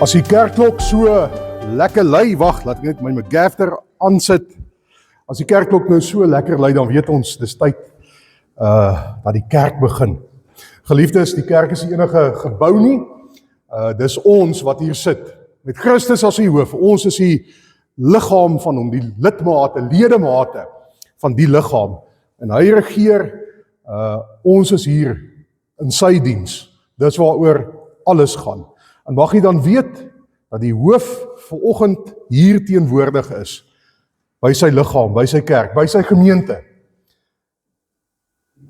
As die kerkklok so lekker lui, wag, laat ek net my MacGyver aansit. As die kerkklok nou so lekker lui, dan weet ons, dis tyd dat die kerk begin. Geliefdes, die kerk is nie enige gebou nie. Dis ons wat hier sit, met Christus as die hoof. Ons is die liggaam van hom, die lidmate, ledemate van die liggaam. En hy regeer, ons is hier in sy diens. Dis waaroor alles gaan. En mag jy dan weet, dat die hoof vanoggend hier teenwoordig is, by sy liggaam, by sy kerk, by sy gemeente.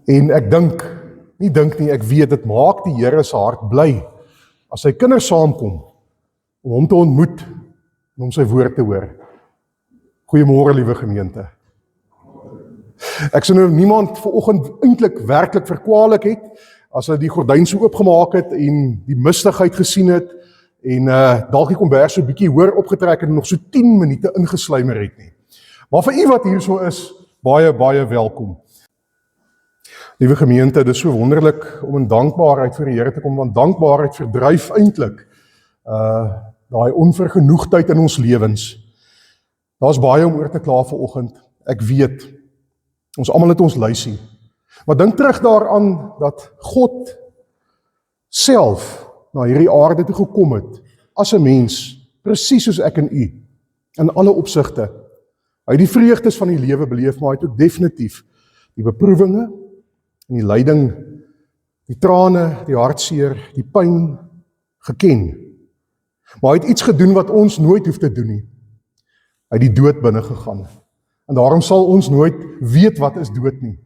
En ek dink nie, ek weet, dit maak die Here se hart bly, as sy kinders saamkom, om hom te ontmoet, en om sy woord te hoor. Goeiemôre, liewe gemeente. Ek sou nou niemand vanoggend eintlik werklik verkwalik het, as hy die gordyn so oopgemaak het, en die mistigheid gesien het, en dalk die kombers so bietjie hoor opgetrek, en nog so 10 minute ingesluimer het nie. Maar vir u wat hier so is, baie, baie welkom. Liewe gemeente, dit is so wonderlik om in dankbaarheid vir die Here te kom, want dankbaarheid verdryf eintlik daai onvergenoegdheid in ons lewens. Daar's baie om oor te kla vanoggend. Ek weet, ons almal het ons lysie. Maar dink terug daaraan dat God self na hierdie aarde toe gekom het, as 'n mens, presies soos ek en u, in alle opsigte. Hy het die vreugdes van die lewe beleef, maar hy het ook definitief die beproewinge, en die lyding, die trane, die hartseer, die pyn geken. Maar hy het iets gedoen wat ons nooit hoef te doen nie. Hy het die dood binne gegaan. En daarom sal ons nooit weet wat is dood nie.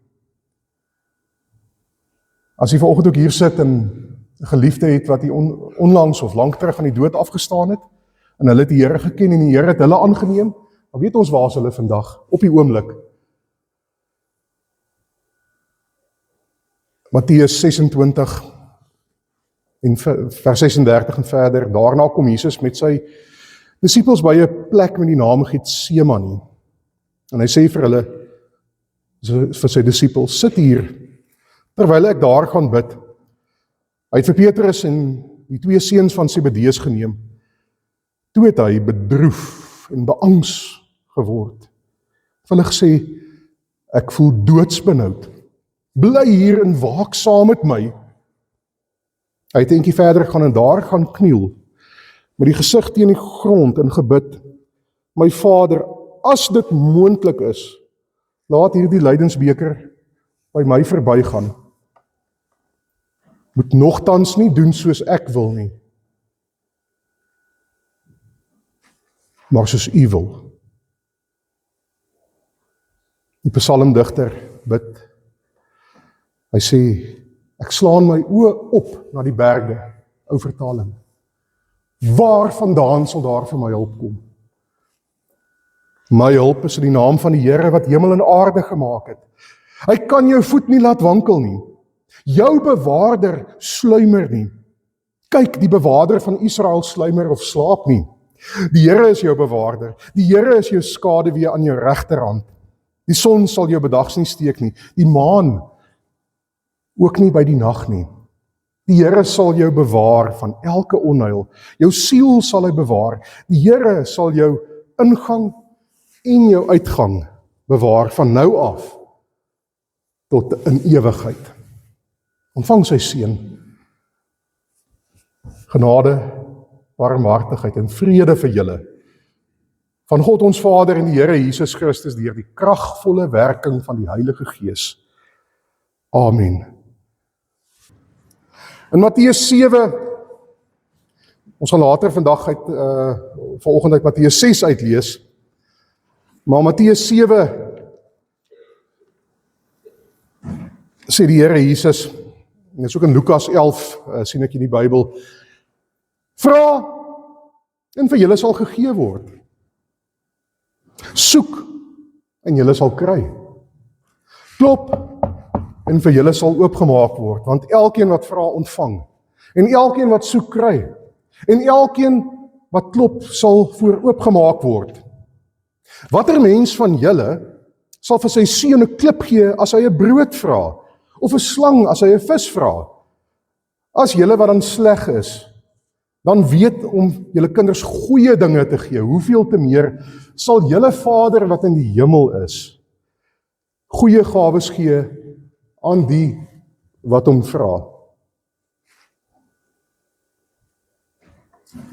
As jy vanoggend ook hier sit en 'n geliefde het wat jy onlangs of lank terug aan die dood afgestaan het, en hulle het die Here geken en die Here het hulle aangeneem, dan weet ons waar is hulle vandag, op die oomblik. Matteus 26 en vers 36 en verder, daarna kom Jesus met sy disippels by 'n plek met die naam Getsemane. En hy sê vir hulle, vir sy disippels, sit hier, terwyl ek daar gaan bid. Hy het vir Petrus en die 2 seuns van Zebedeus geneem. Toe het hy bedroef en beangs geword. Hulle gesê, ek voel doodsbenoud. Bly hier en waak saam met my. Hy het 'n entjie verder gaan en daar gaan kniel, met die gesig teen die grond en gebid. My Vader, as dit moontlik is, laat hierdie lydensbeker by my verbygaan. Moet nogtans nie doen soos ek wil nie, maar soos u wil. Die psalmdigter bid. Hy sê, ek slaan my oë op na die berge, ou vertaling. Waar vandaan sal daar vir my hulp kom? My hulp is in die naam van die Here wat hemel en aarde gemaak het. Hy kan jou voet nie laat wankel nie. Jou bewaarder sluimer nie. Kyk, die bewaarder van Israel sluimer of slaap nie. Die Here is jou bewaarder. Die Here is jou skaduwee aan jou regterhand. Die son sal jou bedags nie steek nie. Die maan ook nie by die nag nie. Die Here sal jou bewaar van elke onheil. Jou siel sal hy bewaar. Die Here sal jou ingang en jou uitgang bewaar van nou af tot in ewigheid. Ontvang sy seën. Genade, barmhartigheid en vrede vir julle. Van God ons Vader en die Here Jesus Christus deur die kragvolle werking van die Heilige Gees. Amen. In Matteus 7, ons gaan later vandag vanoggend uit Matteus 6 uitlees, maar Matteus 7 sê die Here Jesus, en dit is ook in Lukas 11, sien ek in die Bybel, vra en vir julle sal gegee word. Soek en julle sal kry. Klop en vir julle sal oopgemaak word, want elkeen wat vra ontvang, en elkeen wat soek kry, en elkeen wat klop sal voor oopgemaak word. Watter mens van julle sal vir sy seun 'n klip gee as hy 'n brood vra, of 'n slang as hy 'n vis vra? As julle wat dan sleg is, dan weet om julle kinders goeie dinge te gee, hoeveel te meer sal julle Vader wat in die hemel is, goeie gawes gee aan die wat hom vra.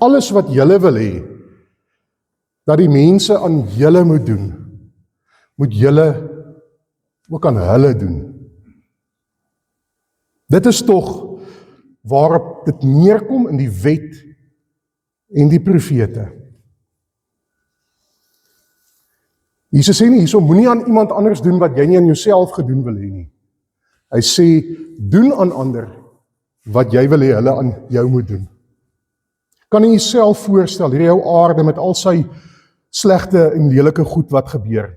Alles wat julle wil hê, dat die mense aan julle moet doen, moet julle ook aan hulle doen. Dit is tog waarop dit neerkom in die wet en die profete. Jesus sê nie hierso, moenie aan iemand anders doen wat jy nie aan jouself gedoen wil hê nie. Hy sê, doen aan ander wat jy wil hê hulle aan jou moet doen. Kan jy jouself voorstel, hierdie jou aarde met al sy slegte en lelike goed wat gebeur?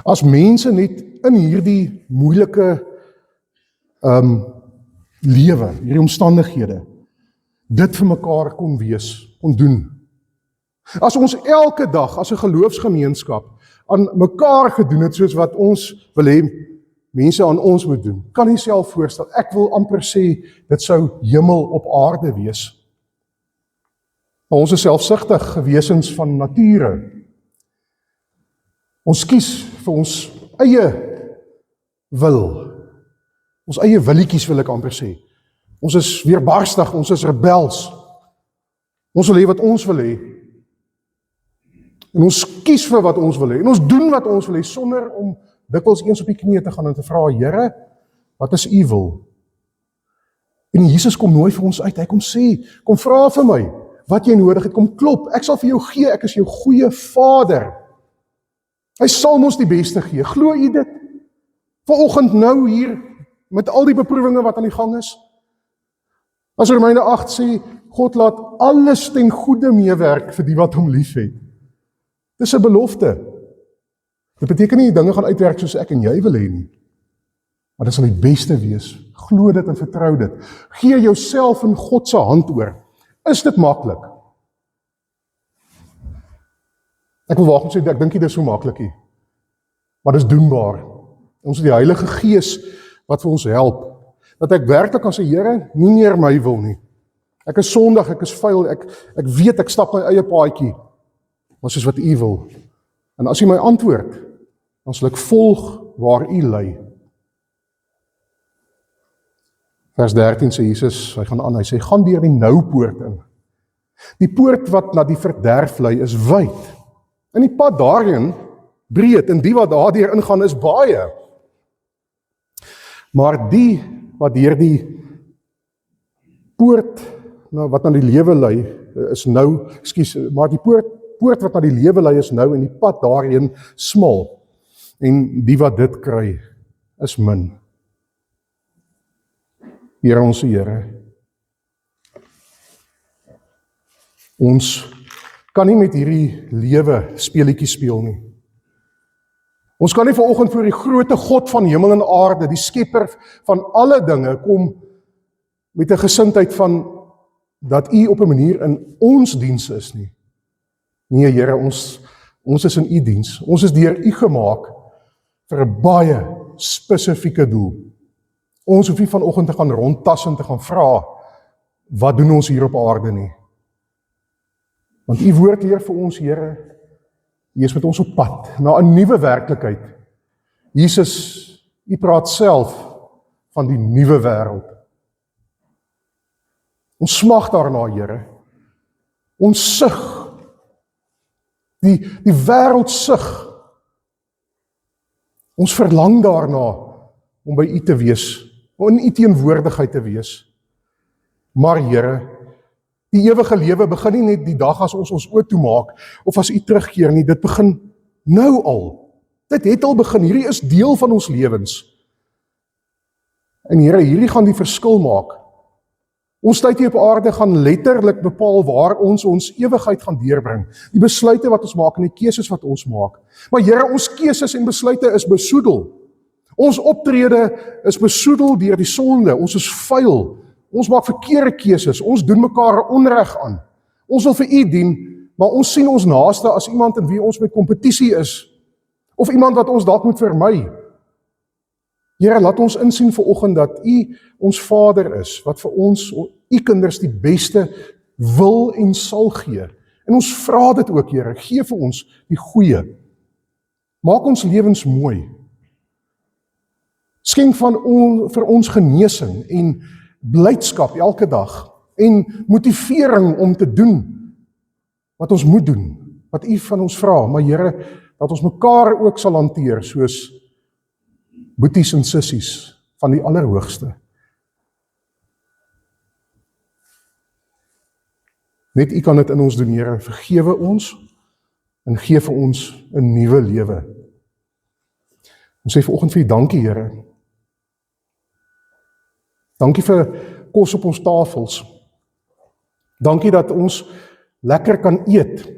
As mense net in hierdie moeilike lewe, hierdie omstandighede, dit vir mekaar kon wees, kon doen. As ons elke dag as 'n geloofsgemeenskap aan mekaar gedoen het soos wat ons wil hê mense aan ons moet doen, kan jy self voorstel, ek wil amper sê, dit sou hemel op aarde wees. Maar ons is selfsugtig wesens van nature. Ons kies vir ons eie wil, ons eie willetjies wil ek amper sê. Ons is weerbarstig, ons is rebels. Ons wil hê wat ons wil hê. En ons kies vir wat ons wil hê. En ons doen wat ons wil hê, sonder om dikwels eens op die knieë te gaan en te vra, Here, wat is u wil? En Jesus kom nooit vir ons uit, hy kom sê, kom vra vir my, wat jy nodig het, kom klop, ek sal vir jou gee, ek is jou goeie Vader. Hy sal ons die beste gee, glo u dit? Vanoggend nou hier, met al die beproewinge wat aan die gang is. As Romeine 8 sê, God laat alles ten goeie meewerk vir die wat hom lief het. Dis 'n belofte. Dit beteken nie die dinge gaan uitwerk soos ek en jy wil hê nie. Maar dit sal die beste wees. Glo dit en vertrou dit. Gee jouself in God se hand oor. Is dit maklik? Ek wil waag om sê, ek dink nie dit is so maklik nie. Maar dit is doenbaar. Ons het die Heilige Gees wat vir ons help. Dat ek werklik kan sê, Here, nie meer my wil nie. Ek is sondig, ek is vuil, ek weet ek stap my eie paadjie. Maar soos wat u wil. En as u my antwoord, dan sal ek volg waar u lei. Vers 13 sê Jesus, hy gaan aan, hy sê, gaan deur die nou poort in. Die poort wat na die verderf lei is wyd. En die pad daarin breed, en die wat daardeur ingaan is baie. Maar die wat deur die poort wat na die lewe lei is nou, maar die poort wat na die lewe lei is nou en die pad daarheen smal. En die wat dit kry is min. Here ons Here, ons kan nie met hierdie lewe speletjies speel nie. Ons kan nie vanoggend voor die groote God van hemel en aarde, die skepper van alle dinge, kom met 'n gesindheid van dat u op 'n manier in ons diens is nie. Nee Here, ons is in u diens. Ons is deur u gemaak vir 'n baie spesifieke doel. Ons hoef nie vanoggend te gaan rondtas en te gaan vra, wat doen ons hier op aarde nie. Want u woord leer vir ons, Here, u is met ons op pad, na 'n nuwe werklikheid. Jesus, u praat self van die nuwe wêreld. Ons smag daarna, Here. Ons sug. Die wêreld sug. Ons verlang daarna om by u te wees, om in u teenwoordigheid te wees. Maar Here, die ewige lewe begin nie net die dag as ons oë toemaak, of as u terugkeer nie, dit begin nou al. Dit het al begin, hierdie is deel van ons lewens. En Here, hierdie gaan die verskil maak. Ons tyd hier op aarde gaan letterlik bepaal waar ons ewigheid gaan deurbring. Die besluite wat ons maak en die keuses wat ons maak. Maar Here, ons keuses en besluite is besoedel. Ons optrede is besoedel deur die sonde. Ons is vuil. Ons maak verkeerde keuses. Ons doen mekaar onreg aan. Ons wil vir u dien, maar ons sien ons naaste as iemand in wie ons met kompetisie is. Of iemand wat ons dalk moet vermy. Here, laat ons insien vanoggend dat u ons Vader is, wat vir ons u kinders die beste wil en sal gee. En ons vra dit ook, Here, gee vir ons die goeie. Maak ons lewens mooi. Skenk vir ons genesing en blydskap elke dag en motivering om te doen wat ons moet doen, wat u van ons vra, maar Here, dat ons mekaar ook sal hanteer soos boeties en sissies van die Allerhoogste. Net u kan dit in ons doen, Here, vergewe ons en gee vir ons 'n nuwe lewe. Ons sê vanoggend vir u dankie, Here. Dankie vir kos op ons tafels. Dankie dat ons lekker kan eet.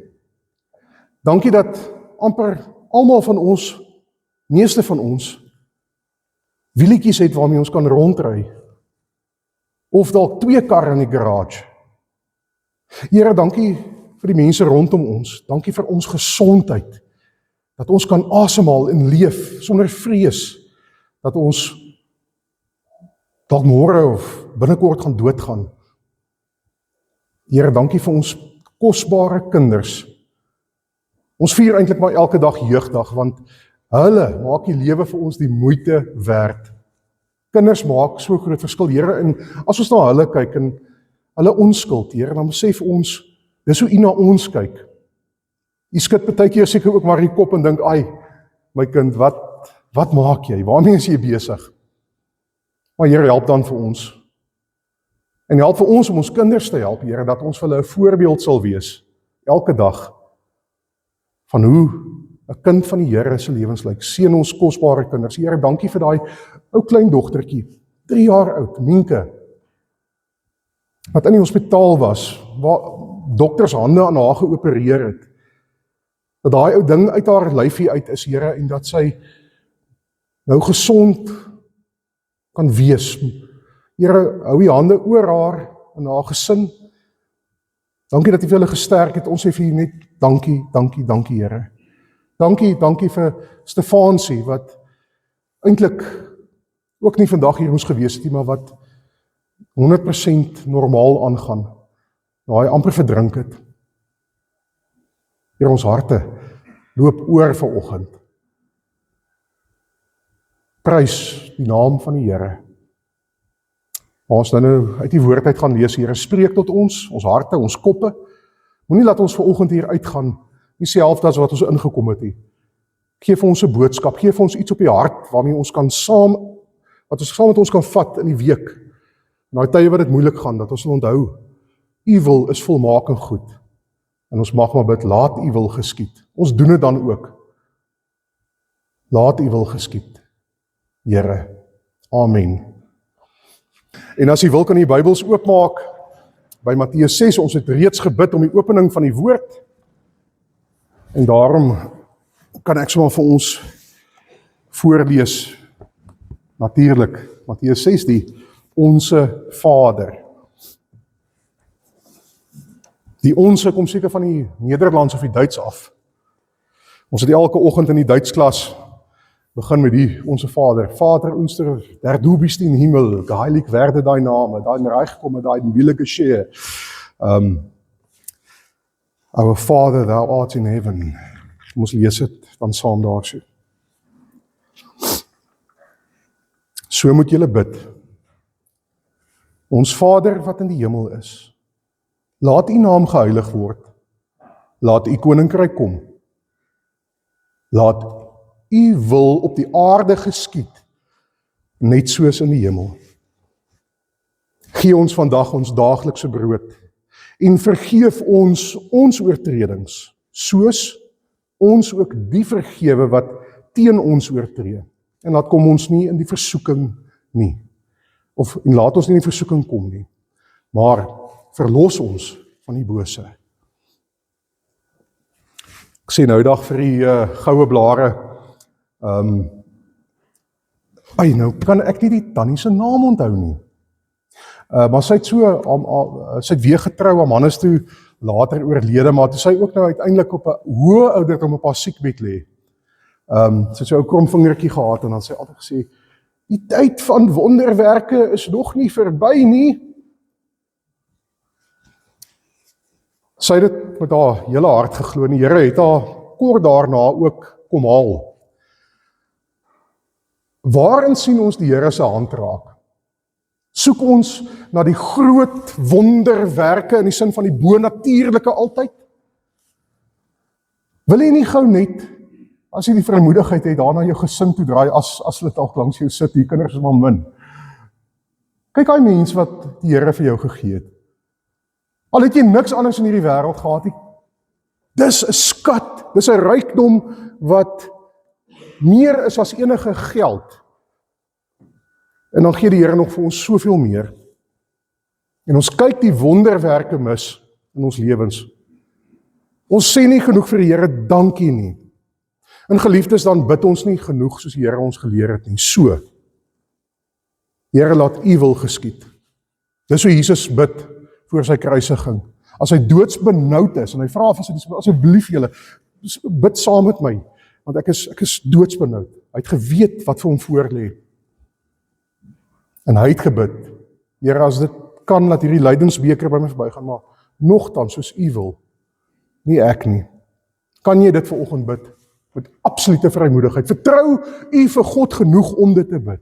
Dankie dat amper almal van ons, meeste van ons, wielietjies het waarmee ons kan rondry. Of dalk 2 karre in die garage. Here, dankie vir die mense rondom ons. Dankie vir ons gesondheid. Dat ons kan asemhaal en leef sonder vrees dat ons dalk môre of binnekort gaan doodgaan. Here, dankie vir ons kosbare kinders. Ons vier eintlik maar elke dag jeugdag, want hulle maak die lewe vir ons die moeite werd. Kinders maak so groot verskil, Here, en as ons na hulle kyk en hulle onskuld, Here, dan besef ons, dis hoe u na ons kyk. U skud partykeer seker ook maar die kop en dink, ai, my kind, wat maak jy? Waarmee is jy besig? Maar Here, help dan vir ons. En help vir ons om ons kinders te help, Here, dat ons vir hulle 'n voorbeeld sal wees, elke dag, van hoe 'n kind van die Here se lewens lyk. Seën ons kosbare kinders. Here, dankie vir daai ou klein dogtertjie, 3 jaar oud, Mienke, wat in die hospitaal was, waar dokters hande aan haar geopereer het. Dat daai ou ding uit haar lyfie uit is, Here, en dat sy nou gesond kan wees. Here, hou die hande oor haar en haar gesin. Dankie dat u vir hulle gesterk het. Ons sê vir u net dankie, dankie, dankie, Here. Dankie vir Stefansie, wat eintlik ook nie vandag hier moes gewees het nie, maar wat 100% normaal aangaan. Waar hy amper verdrink het. Here, ons harte loop oor vanoggend. Prys die naam van die Here. Maar ons nou uit die woord uit gaan lees, Here, spreek tot ons harte, ons koppe. Moenie laat ons vanoggend hier uitgaan, dieselfde as wat ons ingekom het nie. Geef vir ons 'n boodskap, geef vir ons iets op die hart, waarmee ons kan wat ons saam met ons kan vat in die week. En daai tye wat dit moeilik gaan, dat ons onthou, u wil is volmaak en goed. En ons mag maar bid, laat u wil geskied. Ons doen dit dan ook. Laat u wil geskied. Here, amen. En as jy wil, kan jy Bybels oopmaak by Matteus 6, ons het reeds gebid om die opening van die woord. En daarom kan ek sommer vir ons voorlees, natuurlik, Matteus 6, die Onse Vader. Die Onse kom seker van die Nederlands of die Duits af. Ons het elke oggend in die Duitsklas begin met die Onse Vader. Vader unser, der du bist in Himmel, geheiligt werde dein Name, dein Reich komme, dein Wille geschehe. Our Father, thou art in heaven. Ons lees het dan saam daar so. So moet julle bid. Ons Vader wat in die hemel is, laat u naam geheilig word. Laat u koninkryk kom. Laat u wil op die aarde geskied, net soos in die hemel. Gee ons vandag ons daaglikse brood en vergeef ons oortredings, soos ons ook die vergewe wat teen ons oortree. En laat kom ons nie in die versoeking nie. En laat ons nie in die versoeking kom nie. Maar verlos ons van die bose. Ek sê nou dag vir die goue blare, nou kan ek nie die tannie se naam onthou nie. Maar sy het sy het weer getrou, haar man is toe later oorlede, maar toe sy ook nou uiteindelik op 'n hoë ouderdom op haar siekbed lê. Sy het so 'n kromvingertjie gehad en dan sy altyd gesê, die tyd van wonderwerke is nog nie verby nie. Sy het dit met haar hele hart geglo, en die Here het haar kort daarna ook kom haal. Waarin sien ons die Here se hand raak? Soek ons na die groot wonderwerke in die sin van die bonatuurlike altyd? Wil jy nie gou net, as jy die vrymoedigheid het, daar na jou gesin toe draai, as hulle dalk langs jou sit, die kinders is maar min. Kyk daai mens wat die Here vir jou gegee het. Al het jy niks anders in hierdie wêreld gehad nie, dis 'n skat, dis 'n rykdom wat meer is as enige geld. En dan gee die Here nog vir ons soveel meer. En ons kyk die wonderwerke mis in ons lewens. Ons sê nie genoeg vir die Here dankie nie. En geliefdes, dan bid ons nie genoeg soos die Here ons geleer het nie. So, Here, laat U wil geskied. Dis hoe Jesus bid voor sy kruisiging. As hy doodsbenoud is, en hy vra vir sy disipels, asseblief julle, bid saam met my, want ek is doodsbenoud. Hy het geweet wat vir hom voorlê. En hy het gebid, Here, as dit kan, laat hierdie lydensbeker by my verbygaan, maar nogtans soos U wil, nie ek nie. Kan jy dit vanoggend bid? Met absolute vrymoedigheid. Vertrou U vir God genoeg om dit te bid.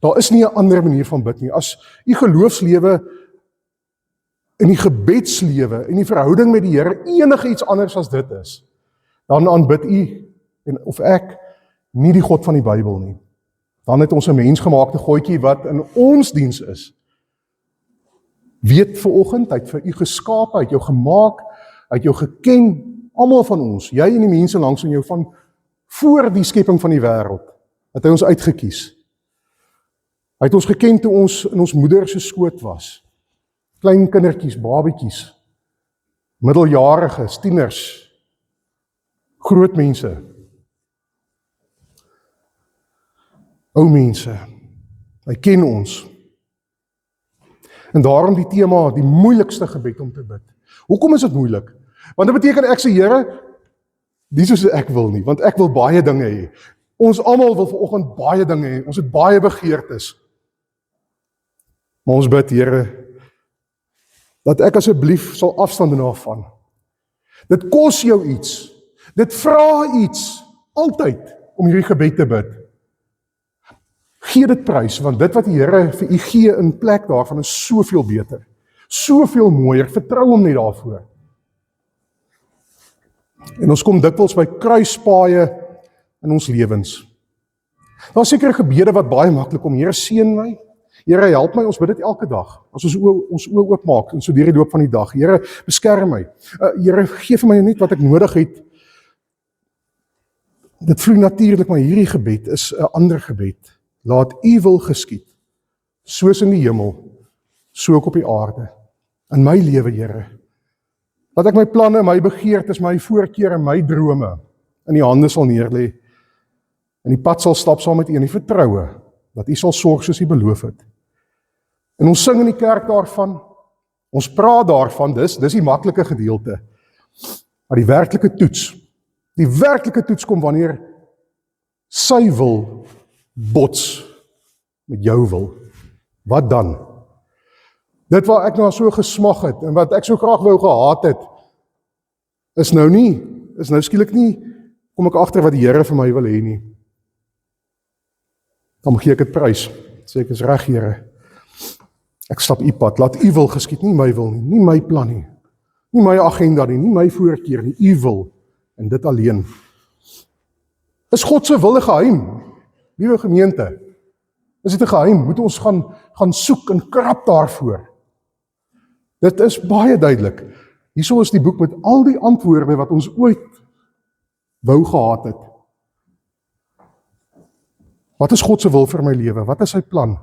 Daar is nie 'n ander manier van bid nie. As U geloofslewe in die gebedslewe en die verhouding met die Here enige iets anders as dit is, dan aanbid U of ek nie die God van die Bybel nie. Dan het ons 'n mensgemaakte goetjie wat in ons diens is. Weet vanoggend, hy het vir U geskaap, hy het jou gemaak, hy het jou geken, almal van ons, jy en die mense langs in jou van voor die skepping van die wêreld, het hy ons uitgekies. Hy het ons geken toe ons in ons moeder se skoot was. Klein kindertjies, babetjies, middeljariges, tieners, groot mense, ou mense. Hy ken ons. En daarom die tema, die moeilikste gebed om te bid. Hoekom is dit moeilik? Want dit beteken ek sê, Here, nie soos ek wil nie, want ek wil baie dinge hê. Ons almal wil vanoggend baie dinge hê, ons het baie begeertes. Maar ons bid, Here, dat ek asseblief sal afstand doen daarvan. Dit kos jou iets, dit vra iets, altyd, om hierdie gebed te bid. Gee dit prys, want dit wat die Here vir U gee in plek daarvan is soveel beter, soveel mooier, vertrou hom net daarvoor. En ons kom dikwels by kruispaaie in ons lewens. Daar is sekere gebede wat baie maklik kom, Here seën my, Here help my, ons bid dit elke dag, as ons oë oopmaak, en so deur die loop van die dag, Here beskerm my, Here gee vir my net wat ek nodig het. Dit vloei natuurlik, maar hierdie gebed is 'n ander gebed. Laat U wil geskied, soos in die hemel, so ook op die aarde, in my lewe, Here. Laat ek my planne, my begeertes, my voorkeure, my drome in die hande sal neerlê, en die pad sal stap saam met U in die vertroue, dat U sal sorg soos U beloof het. En ons sing in die kerk daarvan, ons praat daarvan, dis die maklike gedeelte, maar die werklike toets kom wanneer sy wil bots met jou wil. Wat dan? Dit wat ek nou so gesmag het, en wat ek so graag wou gehaat het, is nou skielik nie, kom ek agter wat die Here vir my wil hê nie. Dan gee ek dit prys, sê ek is reg, Here. Ek stap U pad, laat U wil geskied, nie my wil nie, nie my plan nie, nie my agenda nie, nie my voorkeur nie, U wil, en dit alleen. Is God se wil 'n geheim? Liewe gemeente, is dit 'n geheim? Moet ons gaan soek en krap daarvoor? Dit is baie duidelik. Hierso is die boek met al die antwoorde wat ons ooit wou gehad het. Wat is God se wil vir my lewe? Wat is sy plan?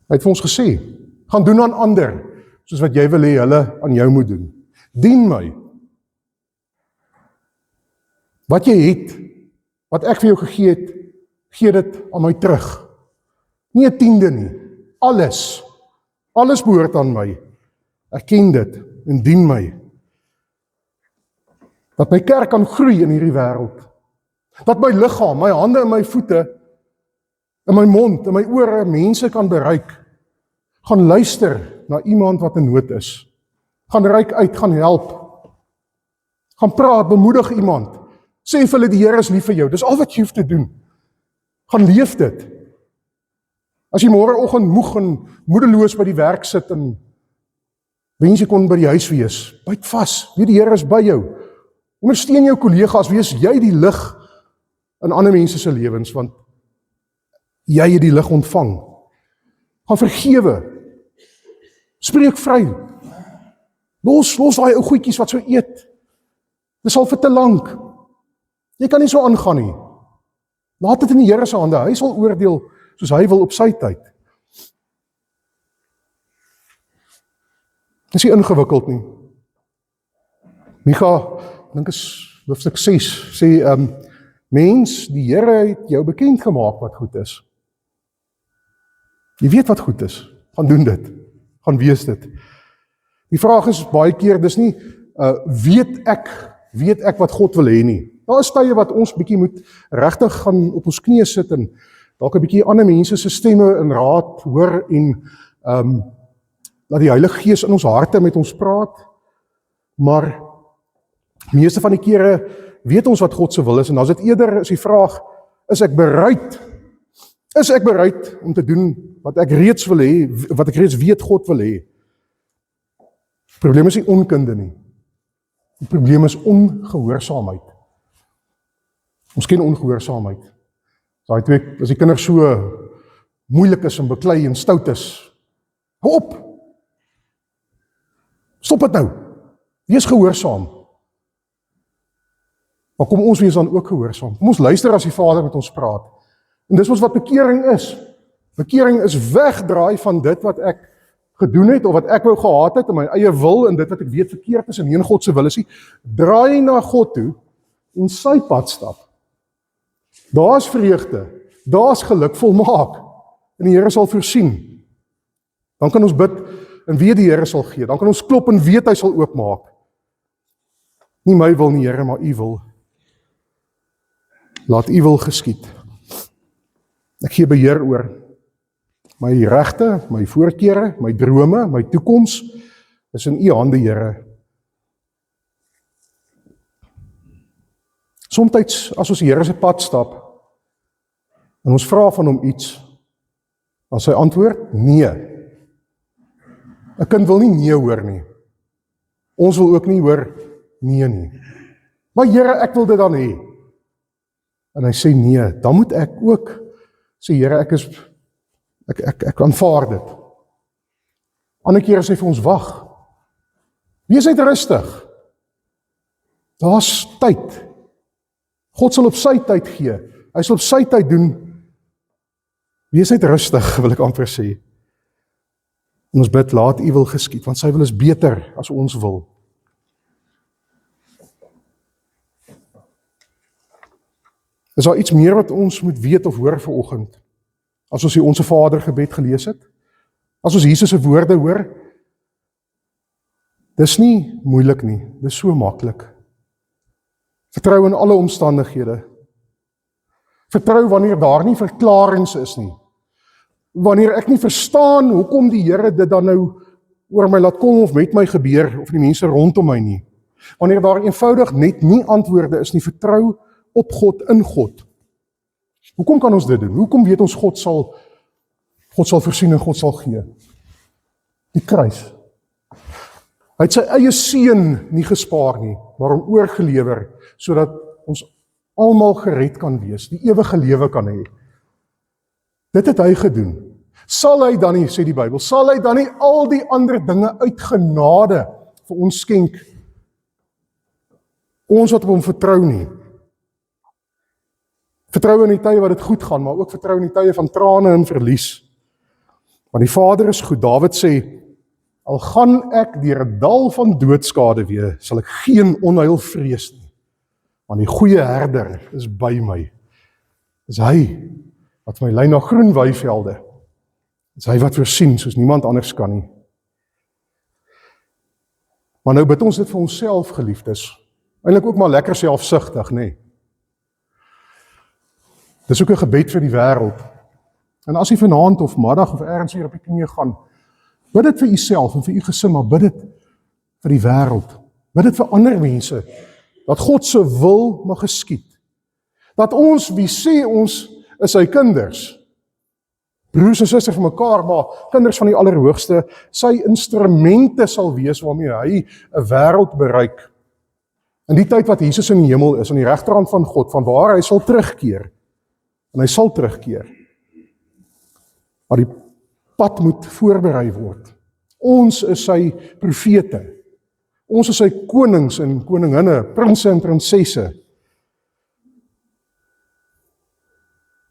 Hy het vir ons gesê, gaan doen aan ander, soos wat jy wil hê hulle aan jou moet doen. Dien my. Wat jy het, wat ek vir jou gegee het, gee dit aan my terug. Nie 'n tiende nie. Alles behoort aan my. Erken dit en dien my. Dat my kerk kan groei in hierdie wêreld. Dat my liggaam, my hande en my voete, in my mond, in my ore, mense kan bereik. Gaan luister na iemand wat in nood is. Gaan reik uit, gaan help. Gaan praat, bemoedig iemand. Sê vir hulle die Here is lief vir jou. Dis al wat jy hoef te doen. Gaan leef dit. As jy môreoggend moeg en moedeloos by die werk sit en wens jy kon by die huis wees, byt vas, weet die Here is by jou. Ondersteun jou kollegas, wees jy die lig in ander mense se lewens, want jy het die lig ontvang. Gaan vergewe. Spreek vry. Los daai ou goedjies wat so eet. Dis al vir te lank. Jy kan nie so aangaan nie. Laat dit in die Here se hande. Hy sal oordeel soos hy wil op sy tyd. Dis nie ingewikkeld nie. Micha, dink is hoofstuk 6, sê, mens, die Here het jou bekend gemaak wat goed is. Jy weet wat goed is. Gaan doen dit. Gaan wees dit. Die vraag is baie keer, dis nie, weet ek wat God wil hê nie. Daar is tye wat ons bietjie moet regtig gaan op ons knieë sit en dalk 'n bietjie ander mense se stemme in raad hoor en laat die Heilige Gees in ons harte met ons praat. Maar meeste van die kere weet ons wat God se wil is en dan is dit eerder is die vraag, is ek bereid om te doen wat ek reeds wil hê, wat ek reeds weet God wil hê. Die probleem is nie onkunde nie. Die probleem is ongehoorsaamheid. Ons ken ongehoorsaamheid. Daai twee, as die kinders so moeilik is en beklei en stout is, hou op! Stop dit nou! Wees gehoorsaam. Maar kom ons wees dan ook gehoorsaam. Kom ons luister as die Vader met ons praat. En dis ons wat bekering is. Bekering is wegdraai van dit wat ek gedoen het, of wat ek wou gehad het, in my eie wil, en dit wat ek weet verkeerd is, en nie in God se wil is nie. Draai na God toe, en sy pad stap. Daar is vreugde, daar is geluk volmaak, en die Here sal voorsien. Dan kan ons bid, en weet die Here sal gee. Dan kan ons klop en weet hy sal oopmaak. Nie my wil nie, Here, maar u wil. Laat u wil geskied. Ek gee beheer oor my regte, my voorkeure, my drome, my toekoms, is in u hande, Here. Somtyds, as ons die Here se pad stap, en ons vra van hom iets, dan sy antwoord, nee. 'n kind wil nie nee hoor nie. Ons wil ook nie hoor nee nie. Maar Here, ek wil dit dan hê. En hy sê nee, dan moet ek ook sê, Here, ek aanvaar dit. Ander keer sê hy vir ons, wag. Wees net rustig. Daar's tyd. God sal op sy tyd gee. Hy sal op sy tyd doen. Wees net rustig, wil ek amper sê. En ons bid, laat u wil geskied, want sy wil is beter as ons wil. Is daar iets meer wat ons moet weet of hoor vanoggend? As ons die Onse Vader gebed gelees het? As ons Jesus se woorde hoor? Dis nie moeilik nie, dis so maklik. Vertrou in alle omstandighede. Vertrou wanneer daar nie verklarings is nie. Wanneer ek nie verstaan hoekom die Here dit dan nou oor my laat kom of met my gebeur of die mense rondom my nie. Wanneer daar eenvoudig net nie antwoorde is nie, vertrou op God, in God. Hoekom kan ons dit doen? Hoekom weet ons God sal voorsien en God sal gee? Die kruis. Hy het sy eie seun nie gespaar nie, maar hom oorgelewer, sodat ons almal gered kan wees, die ewige lewe kan hê. Dit het hy gedoen. Sal hy dan nie, sê die Bybel, sal hy dan nie al die ander dinge uit genade vir ons skenk? Ons wat op hom vertrou nie. Vertrou in die tye wat dit goed gaan, maar ook vertrou in die tye van trane en verlies. Want die Vader is goed. Dawid sê, al gaan ek deur 'n dal van doodskade weer, sal ek geen onheil vrees nie. Want die goeie herder is by my. Dis hy wat my lei na groen weivelde. Dis hy wat voorsien soos niemand anders kan nie. Maar nou bid ons dit vir onsself, geliefdes. Eintlik ook maar lekker selfsugtig, nê? Dis ook 'n gebed vir die wêreld. En as jy vanaand of middag of ergens hier op die knieë gaan, bid dit vir jouself en vir jou gesin, maar bid dit vir die wêreld. Bid dit vir ander mense, dat God se wil mag geskied. Dat ons, wie sê ons is sy kinders, broers en susters van mekaar, maar kinders van die Allerhoogste, sy instrumente sal wees waarmee hy 'n wêreld bereik. In die tyd wat Jesus in die hemel is, aan die regterhand van God, van waar hy sal terugkeer, en hy sal terugkeer. Maar die pad moet voorberei word. Ons is sy profete. Ons is sy konings en koninginne, prinse en prinsesse.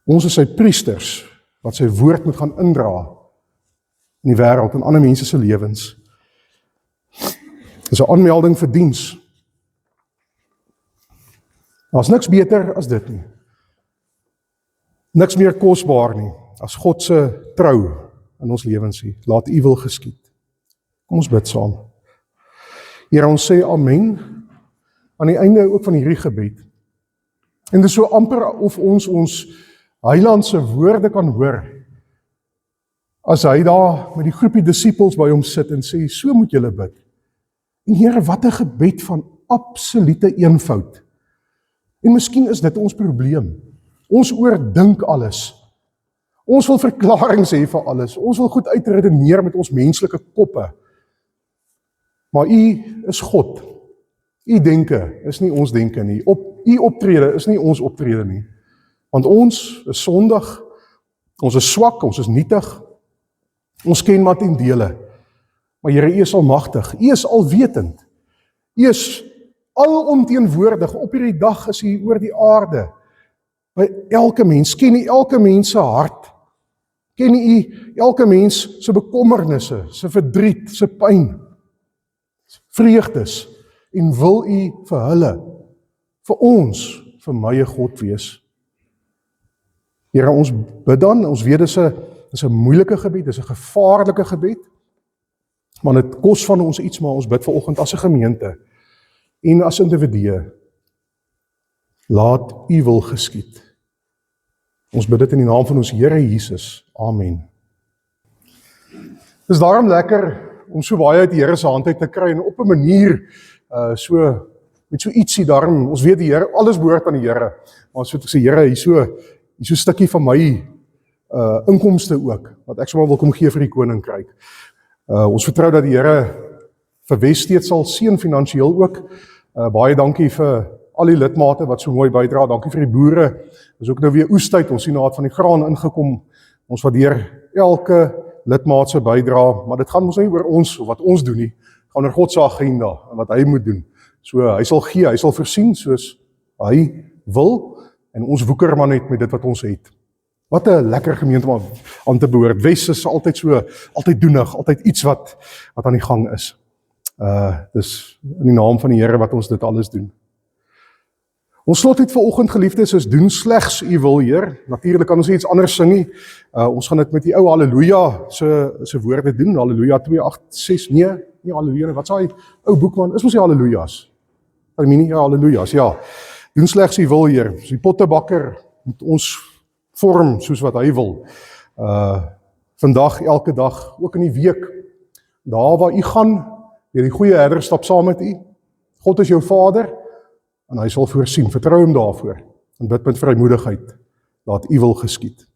Ons is sy priesters, wat sy woord moet gaan indra in die wêreld en ander mense se lewens. Dis 'n aanmelding vir diens. Daar's niks beter as dit nie. Niks meer kosbaar nie, as God se trou in ons lewens nie. Laat U wil geskied. Kom ons bid saam. Here, ons sê amen aan die einde ook van hierdie gebed. En dit is so amper of ons Heiland se woorde kan hoor, as hy daar met die groepie disippels by hom sit en sê, so moet julle bid. En Here, wat 'n gebed van absolute eenvoud. En miskien is dit ons probleem. Ons oordink alles. Ons wil verklaringe hê vir alles. Ons wil goed uitredeneer met ons menslike koppe. Maar U is God. U denke is nie ons denke nie. U optrede is nie ons optrede nie. Want ons is sondig, ons is swak, ons is nietig, ons ken maar ten dele. Maar Here, U is almagtig, U is alwetend, U is alomteenwoordig, op hierdie dag is U oor die aarde, by elke mens, ken U elke mens se hart, ken U elke mens se bekommernisse, se verdriet, se pyn, vreugdes, en wil U vir hulle, vir ons, vir my 'n God wees. Here, ons bid dan, ons weet dis 'n moeilike gebed, dis 'n gevaarlike gebed, maar dit kos van ons iets, maar ons bid vanoggend as 'n gemeente, en as individue, laat U wil geskied. Ons bid dit in die naam van ons Here Jesus. Amen. Dis daarom lekker om so baie uit die Here se hand uit te kry en op 'n manier met so ietsie daarom. Ons weet die Here, alles behoort aan die Here. Maar so ek sê Here, hier so 'n stukkie van my inkomste ook wat ek sommer wil kom gee vir die koninkryk. Ons vertrou dat die Here vir Wessteed sal seën finansiëel ook. Baie dankie vir al die lidmate wat so mooi bydra. Dankie vir die boere. Dis ook nou weer oestyd. Ons sien nou van die graan ingekom. Ons waardeer elke lidmaat se bydra, maar dit gaan ons nie oor ons of wat ons doen nie. Gaan oor God se agenda en wat hy moet doen. So hy sal gee, hy sal voorsien soos hy wil en ons woeker maar net met dit wat ons het. Wat 'n lekker gemeente om aan te behoort. Wes is altyd doenig, altyd iets wat aan die gang is. Dis in die naam van die Here wat ons dit alles doen. Ons slotlied vanoggend, geliefdes, is doen slegs U wil, Heer. Natuurlik kan ons iets anders sing nie. Ons gaan dit met die ou Halleluja se woorde doen. Halleluja 2:8-6. Nee Halleluja. Wat sê hy? Ou boekman, is mos die Hallelujas. Ja, Hallelujas, ja. Doen slegs U wil, Heer. As die pottebakker moet ons vorm soos wat hy wil. Vandag, elke dag, ook in die week. Daar waar U gaan, weer die goeie herder stap saam met U. God is jou Vader. En hy sal voorsien, vertrou hom daarvoor, en bid met vrymoedigheid, laat U wil geskied.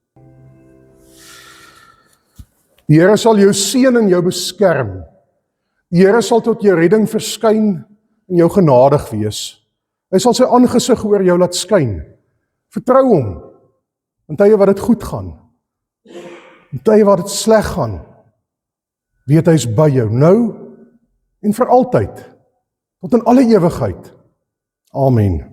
Die Here sal jou seën en jou beskerm. Die Here sal tot jou redding verskyn en jou genadig wees. Hy sal sy aangesig oor jou laat skyn. Vertrou hom, in tye wat dit goed gaan, in tye wat dit sleg gaan, weet hy is by jou, nou en vir altyd, tot in alle ewigheid. Amen.